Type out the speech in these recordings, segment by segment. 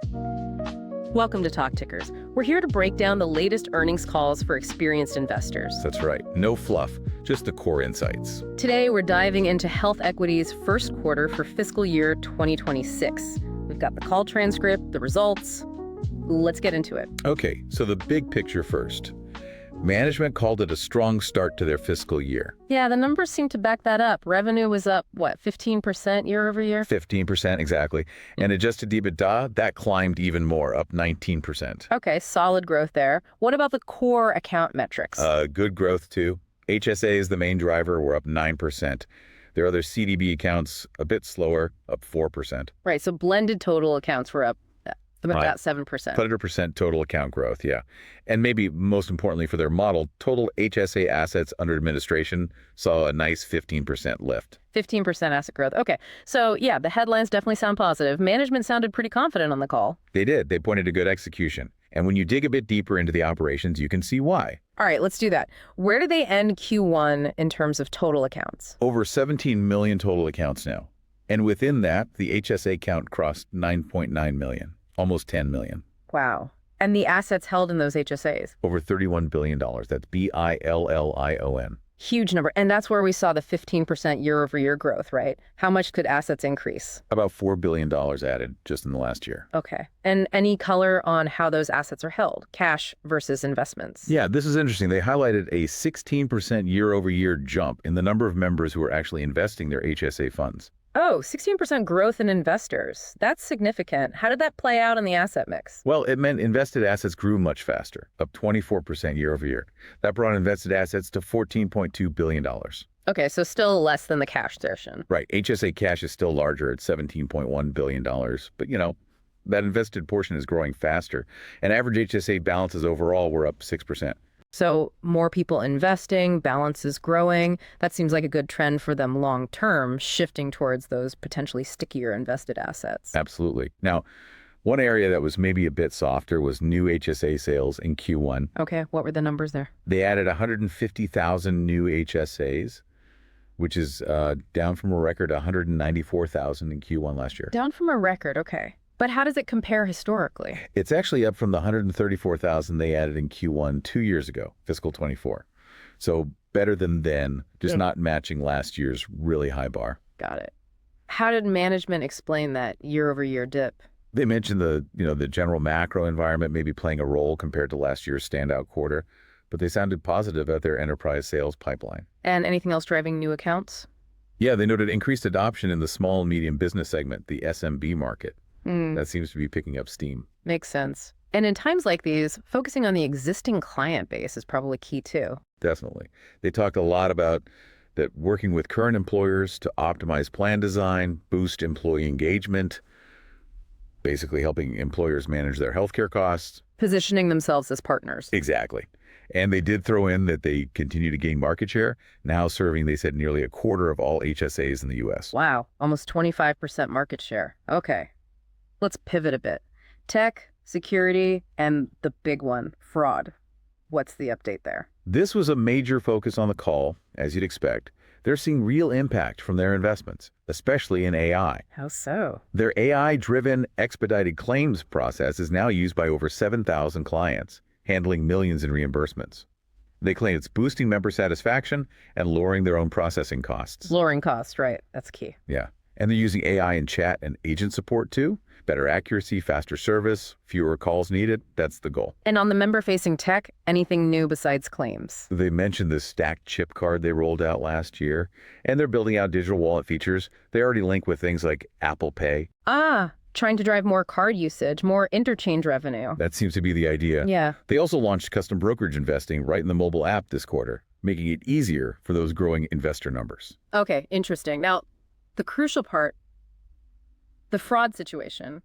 Welcome to TalkTickers. We're here to break down the latest earnings calls for experienced investors. That's right. No fluff, just the core insights. Today, we're diving into HealthEquity's first quarter for fiscal year 2026. We've got the call transcript, the results. Let's get into it. Okay, so the big picture first. Management called it a strong start to their fiscal year. Yeah, the numbers seem to back that up. Revenue was up, 15% year over year? 15%, exactly. And adjusted EBITDA, that climbed even more, up 19%. Okay, solid growth there. What about the core account metrics? Good growth, too. HSA is the main driver, we're up 9%. Their other CDB accounts, a bit slower, up 4%. Right, so blended total accounts were up about 7%. 100% total account growth, yeah. And maybe most importantly for their model, total HSA assets under administration saw a nice 15% lift. 15% asset growth. Okay, so yeah, the headlines definitely sound positive. Management sounded pretty confident on the call. They did. They pointed to good execution. And when you dig a bit deeper into the operations, you can see why. All right, let's do that. Where do they end Q1 in terms of total accounts? Over 17 million total accounts now. And within that, the HSA count crossed 9.9 million. Almost 10 million. Wow. And the assets held in those HSAs? Over $31 billion. That's BILLION. Huge number. And that's where we saw the 15% year over year growth, right? How much could assets increase? About $4 billion added just in the last year. Okay. And any color on how those assets are held? Cash versus investments? Yeah, this is interesting. They highlighted a 16% year over year jump in the number of members who are actually investing their HSA funds. Oh, 16% growth in investors. That's significant. How did that play out in the asset mix? Well, it meant invested assets grew much faster, up 24% year over year. That brought invested assets to $14.2 billion. Okay, so still less than the cash portion. Right. HSA cash is still larger at $17.1 billion. But, that invested portion is growing faster. And average HSA balances overall were up 6%. So more people investing, balances growing. That seems like a good trend for them long term, shifting towards those potentially stickier invested assets. Absolutely. Now, one area that was maybe a bit softer was new HSA sales in Q1. Okay, what were the numbers there? They added 150,000 new HSAs, which is down from a record 194,000 in Q1 last year. Down from a record, okay. But how does it compare historically? It's actually up from the 134,000 they added in Q1 2 years ago, fiscal 24. So better than then, just not matching last year's really high bar. Got it. How did management explain that year-over-year dip? They mentioned the general macro environment maybe playing a role compared to last year's standout quarter, but they sounded positive about their enterprise sales pipeline. And anything else driving new accounts? Yeah, they noted increased adoption in the small and medium business segment, the SMB market. That seems to be picking up steam. Makes sense. And in times like these, focusing on the existing client base is probably key too. Definitely. They talked a lot about that working with current employers to optimize plan design, boost employee engagement, basically helping employers manage their healthcare costs. Positioning themselves as partners. Exactly. And they did throw in that they continue to gain market share, now serving, they said, nearly a quarter of all HSAs in the U.S. Wow, almost 25% market share. Okay. Let's pivot a bit. Tech, security, and the big one, fraud. What's the update there? This was a major focus on the call, as you'd expect. They're seeing real impact from their investments, especially in AI. How so? Their AI-driven expedited claims process is now used by over 7,000 clients, handling millions in reimbursements. They claim it's boosting member satisfaction and lowering their own processing costs. Lowering costs, right. That's key. Yeah. And they're using AI in chat and agent support too. Better accuracy, faster service, fewer calls needed. That's the goal. And on the member-facing tech, anything new besides claims? They mentioned the stacked chip card they rolled out last year, and they're building out digital wallet features. They already link with things like Apple Pay. Trying to drive more card usage, more interchange revenue. That seems to be the idea. Yeah. They also launched custom brokerage investing right in the mobile app this quarter, making it easier for those growing investor numbers. Okay, interesting. Now, the crucial part, the fraud situation.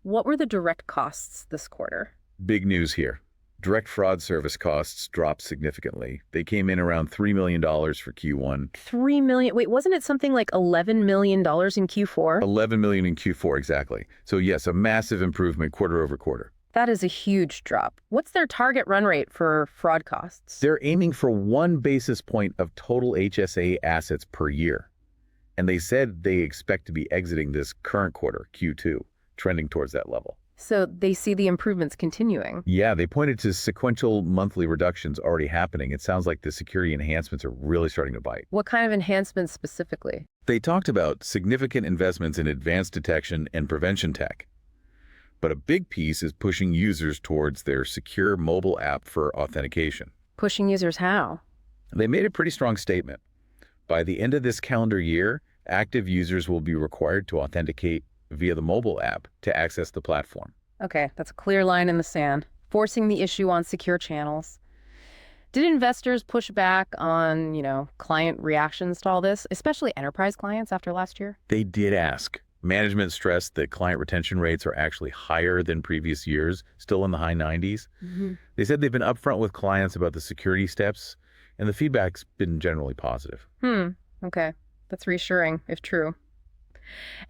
What were the direct costs this quarter? Big news here. Direct fraud service costs dropped significantly. They came in around $3 million for Q1. $3 million? Wait, wasn't it something like $11 million in Q4? $11 million in Q4, exactly. So yes, a massive improvement quarter over quarter. That is a huge drop. What's their target run rate for fraud costs? They're aiming for 1 basis point of total HSA assets per year. And they said they expect to be exiting this current quarter, Q2, trending towards that level. So they see the improvements continuing. Yeah, they pointed to sequential monthly reductions already happening. It sounds like the security enhancements are really starting to bite. What kind of enhancements specifically? They talked about significant investments in advanced detection and prevention tech. But a big piece is pushing users towards their secure mobile app for authentication. Pushing users how? They made a pretty strong statement. By the end of this calendar year, active users will be required to authenticate via the mobile app to access the platform. Okay, that's a clear line in the sand. Forcing the issue on secure channels. Did investors push back on, client reactions to all this, especially enterprise clients after last year? They did ask. Management stressed that client retention rates are actually higher than previous years, still in the high 90s. They said they've been upfront with clients about the security steps, and the feedback's been generally positive. Okay. That's reassuring, if true.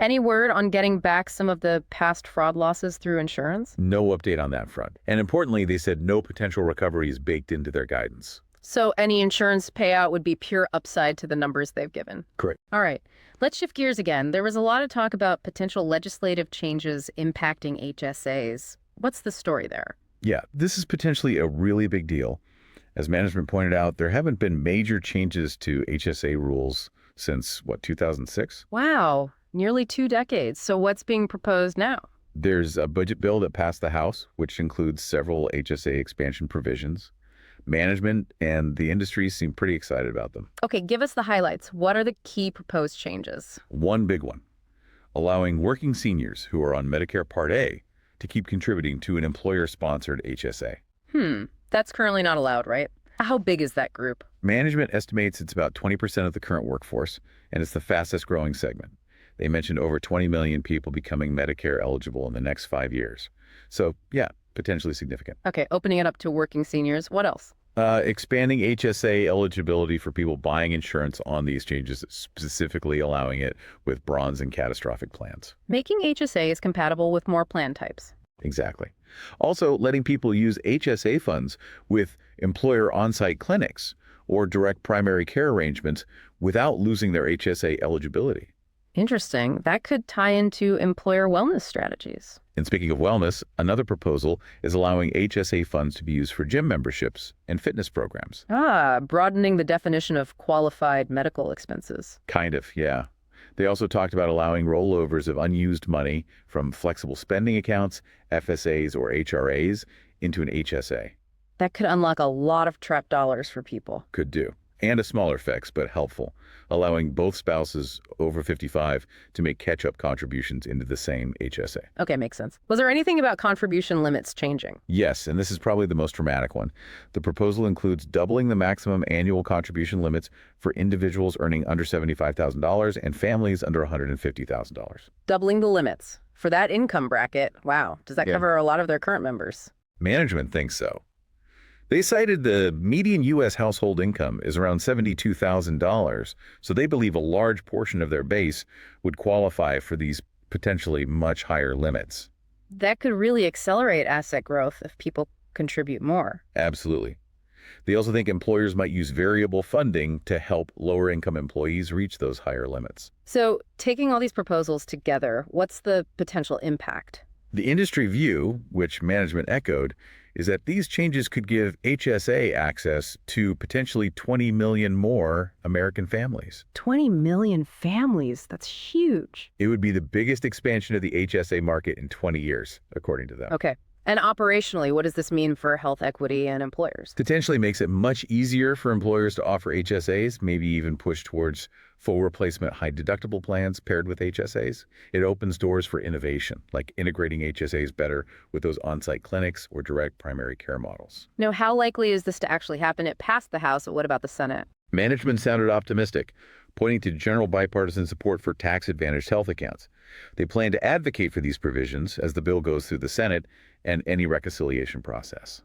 Any word on getting back some of the past fraud losses through insurance? No update on that front. And importantly, they said no potential recovery is baked into their guidance. So any insurance payout would be pure upside to the numbers they've given. Correct. All right. Let's shift gears again. There was a lot of talk about potential legislative changes impacting HSAs. What's the story there? Yeah, this is potentially a really big deal. As management pointed out, there haven't been major changes to HSA rules since, 2006? Wow. Nearly 2 decades. So what's being proposed now? There's a budget bill that passed the House, which includes several HSA expansion provisions. Management and the industry seem pretty excited about them. Okay, give us the highlights. What are the key proposed changes? One big one, allowing working seniors who are on Medicare Part A to keep contributing to an employer-sponsored HSA. That's currently not allowed, right? How big is that group? Management estimates it's about 20% of the current workforce, and it's the fastest growing segment. They mentioned over 20 million people becoming Medicare eligible in the next 5 years. So, yeah, potentially significant. Okay, opening it up to working seniors. What else? Expanding HSA eligibility for people buying insurance on the exchanges, specifically allowing it with bronze and catastrophic plans. Making HSAs compatible with more plan types. Exactly. Also, letting people use HSA funds with employer on-site clinics or direct primary care arrangements without losing their HSA eligibility. Interesting. That could tie into employer wellness strategies. And speaking of wellness, another proposal is allowing HSA funds to be used for gym memberships and fitness programs. Broadening the definition of qualified medical expenses. Kind of, yeah. They also talked about allowing rollovers of unused money from flexible spending accounts, FSAs, or HRAs into an HSA. That could unlock a lot of trapped dollars for people. Could do. And a smaller fix, but helpful, allowing both spouses over 55 to make catch-up contributions into the same HSA. Okay, makes sense. Was there anything about contribution limits changing? Yes, and this is probably the most dramatic one. The proposal includes doubling the maximum annual contribution limits for individuals earning under $75,000 and families under $150,000. Doubling the limits. For that income bracket, wow. Does that cover a lot of their current members? Management thinks so. They cited the median U.S. household income is around $72,000, so they believe a large portion of their base would qualify for these potentially much higher limits. That could really accelerate asset growth if people contribute more. Absolutely. They also think employers might use variable funding to help lower-income employees reach those higher limits. So, taking all these proposals together, what's the potential impact? The industry view, which management echoed, is that these changes could give HSA access to potentially 20 million more American families. 20 million families? That's huge. It would be the biggest expansion of the HSA market in 20 years, according to them. Okay. And operationally, what does this mean for HealthEquity and employers? Potentially makes it much easier for employers to offer HSAs, maybe even push towards full replacement high deductible plans paired with HSAs. It opens doors for innovation, like integrating HSAs better with those on-site clinics or direct primary care models. Now, how likely is this to actually happen? It passed the House, but what about the Senate? Management sounded optimistic, pointing to general bipartisan support for tax-advantaged health accounts. They plan to advocate for these provisions as the bill goes through the Senate and any reconciliation process.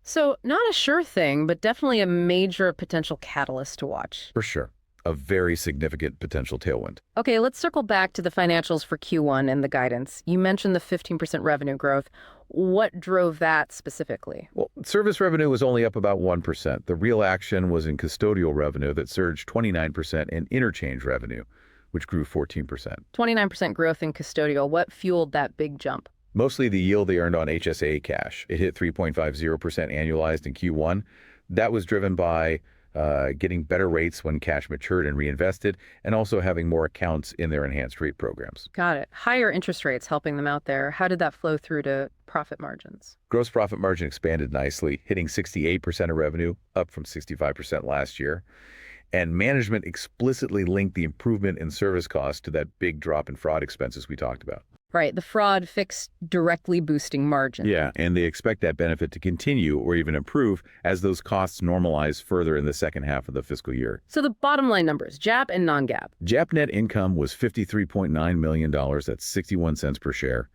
So, not a sure thing, but definitely a major potential catalyst to watch. For sure. A very significant potential tailwind. Okay, let's circle back to the financials for Q1 and the guidance. You mentioned the 15% revenue growth. What drove that specifically? Well, service revenue was only up about 1%. The real action was in custodial revenue that surged 29% and interchange revenue, which grew 14%. 29% growth in custodial. What fueled that big jump? Mostly the yield they earned on HSA cash. It hit 3.50% annualized in Q1. That was driven by getting better rates when cash matured and reinvested, and also having more accounts in their enhanced rate programs. Got it. Higher interest rates helping them out there. How did that flow through to profit margins? Gross profit margin expanded nicely, hitting 68% of revenue, up from 65% last year. And management explicitly linked the improvement in service costs to that big drop in fraud expenses we talked about. Right, the fraud fix directly boosting margin. Yeah, and they expect that benefit to continue or even improve as those costs normalize further in the second half of the fiscal year. So the bottom line numbers, GAAP and non-GAAP. GAAP net income was $53.9 million. That's 61 cents per share.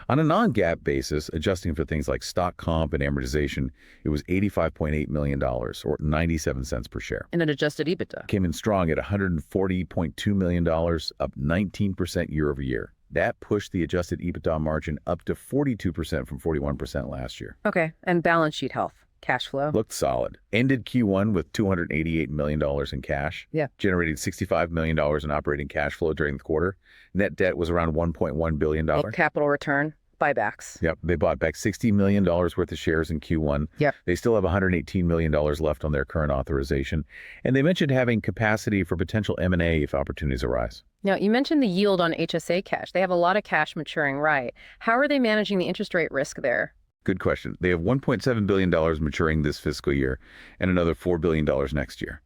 On a non-GAAP basis, adjusting for things like stock comp and amortization, it was $85.8 million, or 97 cents per share. And an adjusted EBITDA. Came in strong at $140.2 million, up 19% year over year. That pushed the adjusted EBITDA margin up to 42% from 41% last year. Okay, and balance sheet health, cash flow. Looked solid. Ended Q1 with $288 million in cash. Yeah. Generated $65 million in operating cash flow during the quarter. Net debt was around $1.1 billion. Capital return, buybacks. Yep. They bought back $60 million worth of shares in Q1. Yep. They still have $118 million left on their current authorization. And they mentioned having capacity for potential M&A if opportunities arise. Now, you mentioned the yield on HSA cash. They have a lot of cash maturing, right? How are they managing the interest rate risk there? Good question. They have $1.7 billion maturing this fiscal year and another $4 billion next year.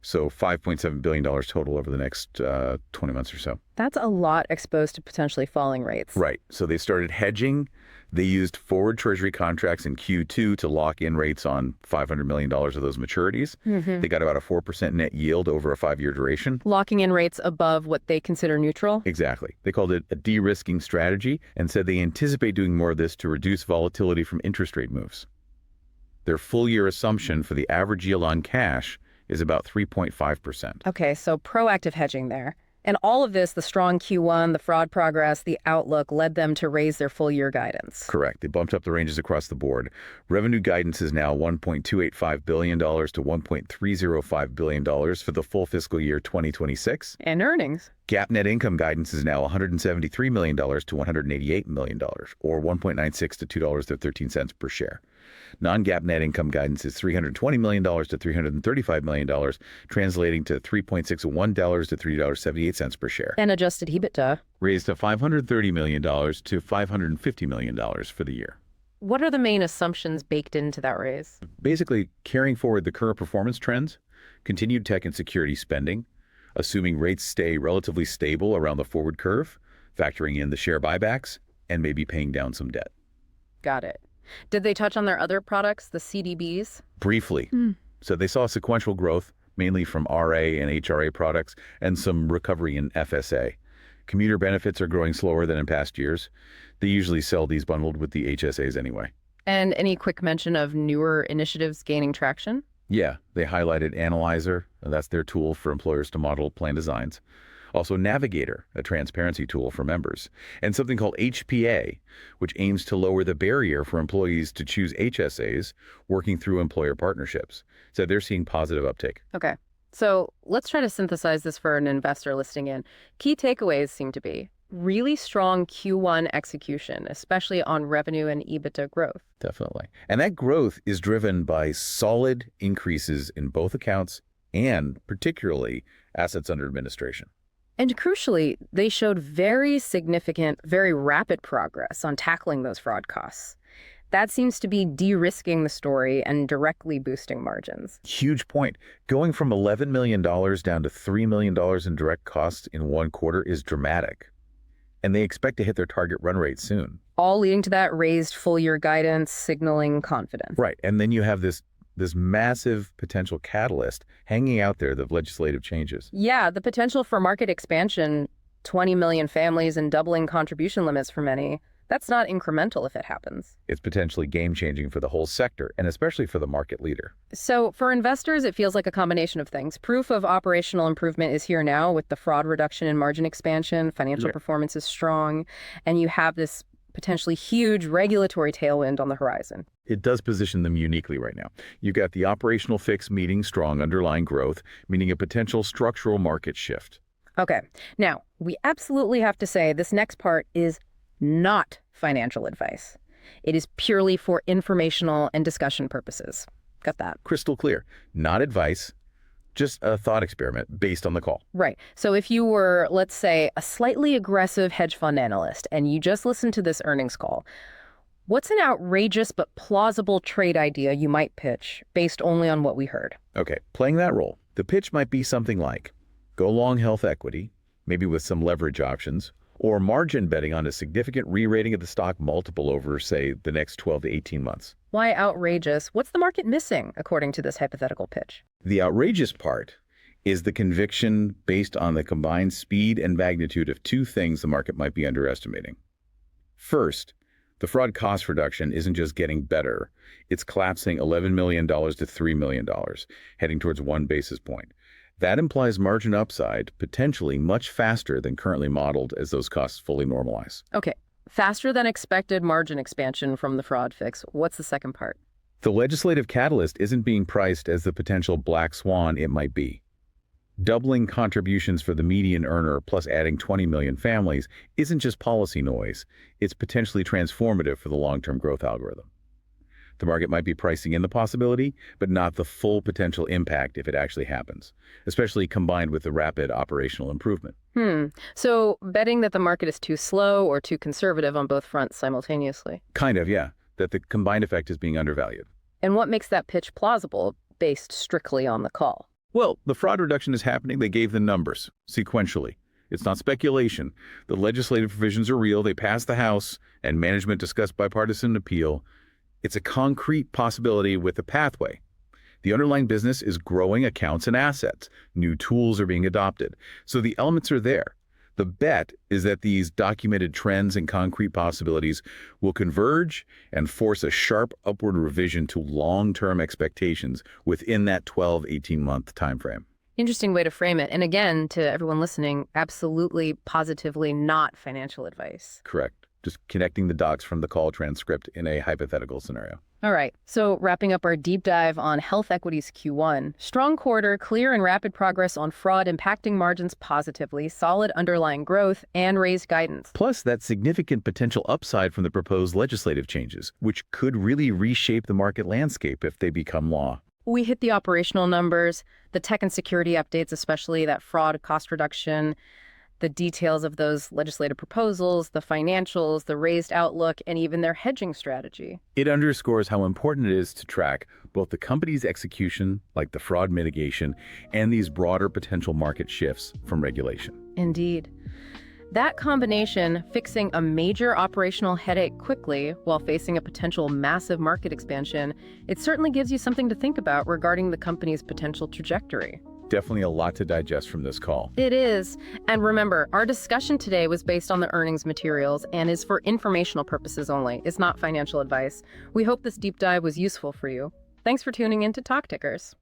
So $5.7 billion total over the next 20 months or so. That's a lot exposed to potentially falling rates. Right. So they started hedging. They used forward treasury contracts in Q2 to lock in rates on $500 million of those maturities. They got about a 4% net yield over a 5-year duration. Locking in rates above what they consider neutral? Exactly. They called it a de-risking strategy and said they anticipate doing more of this to reduce volatility from interest rate moves. Their full-year assumption for the average yield on cash is about 3.5%. Okay, so proactive hedging there. And all of this, the strong Q1, the fraud progress, the outlook, led them to raise their full-year guidance. Correct. They bumped up the ranges across the board. Revenue guidance is now $1.285 billion to $1.305 billion for the full fiscal year 2026. And earnings. GAAP net income guidance is now $173 million to $188 million, or $1.96 to $2.13 per share. Non-GAAP net income guidance is $320 million to $335 million, translating to $3.61 to $3.78 per share. And adjusted EBITDA. Raised to $530 million to $550 million for the year. What are the main assumptions baked into that raise? Basically, carrying forward the current performance trends, continued tech and security spending, assuming rates stay relatively stable around the forward curve, factoring in the share buybacks, and maybe paying down some debt. Got it. Did they touch on their other products, the CDBs? Briefly. So they saw sequential growth, mainly from RA and HRA products, and some recovery in FSA. Commuter benefits are growing slower than in past years. They usually sell these bundled with the HSAs anyway. And any quick mention of newer initiatives gaining traction? Yeah, they highlighted Analyzer, and that's their tool for employers to model plan designs. Also Navigator, a transparency tool for members, and something called HPA, which aims to lower the barrier for employees to choose HSAs working through employer partnerships. So they're seeing positive uptake. Okay, so let's try to synthesize this for an investor listening in. Key takeaways seem to be really strong Q1 execution, especially on revenue and EBITDA growth. Definitely. And that growth is driven by solid increases in both accounts and particularly assets under administration. And crucially, they showed very significant, very rapid progress on tackling those fraud costs. That seems to be de-risking the story and directly boosting margins. Huge point. Going from $11 million down to $3 million in direct costs in one quarter is dramatic. And they expect to hit their target run rate soon. All leading to that raised full-year guidance, signaling confidence. Right. And then you have this massive potential catalyst hanging out there, the legislative changes. Yeah, the potential for market expansion, 20 million families and doubling contribution limits for many. That's not incremental if it happens. It's potentially game-changing for the whole sector, and especially for the market leader. So for investors, it feels like a combination of things. Proof of operational improvement is here now with the fraud reduction and margin expansion. Financial performance is strong, and you have this potentially huge regulatory tailwind on the horizon. It does position them uniquely right now. You've got the operational fix meeting strong underlying growth, meaning a potential structural market shift. Okay, now we absolutely have to say this next part is not financial advice. It is purely for informational and discussion purposes. Got that? Crystal clear. Not advice, just a thought experiment based on the call. Right. So if you were, let's say, a slightly aggressive hedge fund analyst and you just listened to this earnings call, what's an outrageous but plausible trade idea you might pitch based only on what we heard? Okay, playing that role, the pitch might be something like, go long HealthEquity, maybe with some leverage options, or margin betting on a significant re-rating of the stock multiple over, say, the next 12 to 18 months. Why outrageous? What's the market missing, according to this hypothetical pitch? The outrageous part is the conviction based on the combined speed and magnitude of two things the market might be underestimating. First, the fraud cost reduction isn't just getting better, it's collapsing $11 million to $3 million, heading towards 1 basis point. That implies margin upside, potentially much faster than currently modeled as those costs fully normalize. Okay, faster than expected margin expansion from the fraud fix. What's the second part? The legislative catalyst isn't being priced as the potential black swan it might be. Doubling contributions for the median earner plus adding 20 million families isn't just policy noise, it's potentially transformative for the long-term growth algorithm. The market might be pricing in the possibility, but not the full potential impact if it actually happens, especially combined with the rapid operational improvement. So betting that the market is too slow or too conservative on both fronts simultaneously. Kind of, yeah, that the combined effect is being undervalued. And what makes that pitch plausible based strictly on the call? Well, the fraud reduction is happening. They gave the numbers sequentially. It's not speculation. The legislative provisions are real. They passed the House, and management discussed bipartisan appeal. It's a concrete possibility with a pathway. The underlying business is growing accounts and assets. New tools are being adopted. So the elements are there. The bet is that these documented trends and concrete possibilities will converge and force a sharp upward revision to long-term expectations within that 12, 18-month timeframe. Interesting way to frame it. And again, to everyone listening, absolutely, positively not financial advice. Correct. Just connecting the dots from the call transcript in a hypothetical scenario. All right, so wrapping up our deep dive on HealthEquity's Q1. Strong quarter, clear and rapid progress on fraud impacting margins positively, solid underlying growth, and raised guidance. Plus that significant potential upside from the proposed legislative changes, which could really reshape the market landscape if they become law. We hit the operational numbers, the tech and security updates, especially that fraud cost reduction, the details of those legislative proposals, the financials, the raised outlook, and even their hedging strategy. It underscores how important it is to track both the company's execution, like the fraud mitigation, and these broader potential market shifts from regulation. Indeed. That combination, fixing a major operational headache quickly while facing a potential massive market expansion, it certainly gives you something to think about regarding the company's potential trajectory. Definitely a lot to digest from this call. It is. And remember, our discussion today was based on the earnings materials and is for informational purposes only. It's not financial advice. We hope this deep dive was useful for you. Thanks for tuning in to TalkTickers.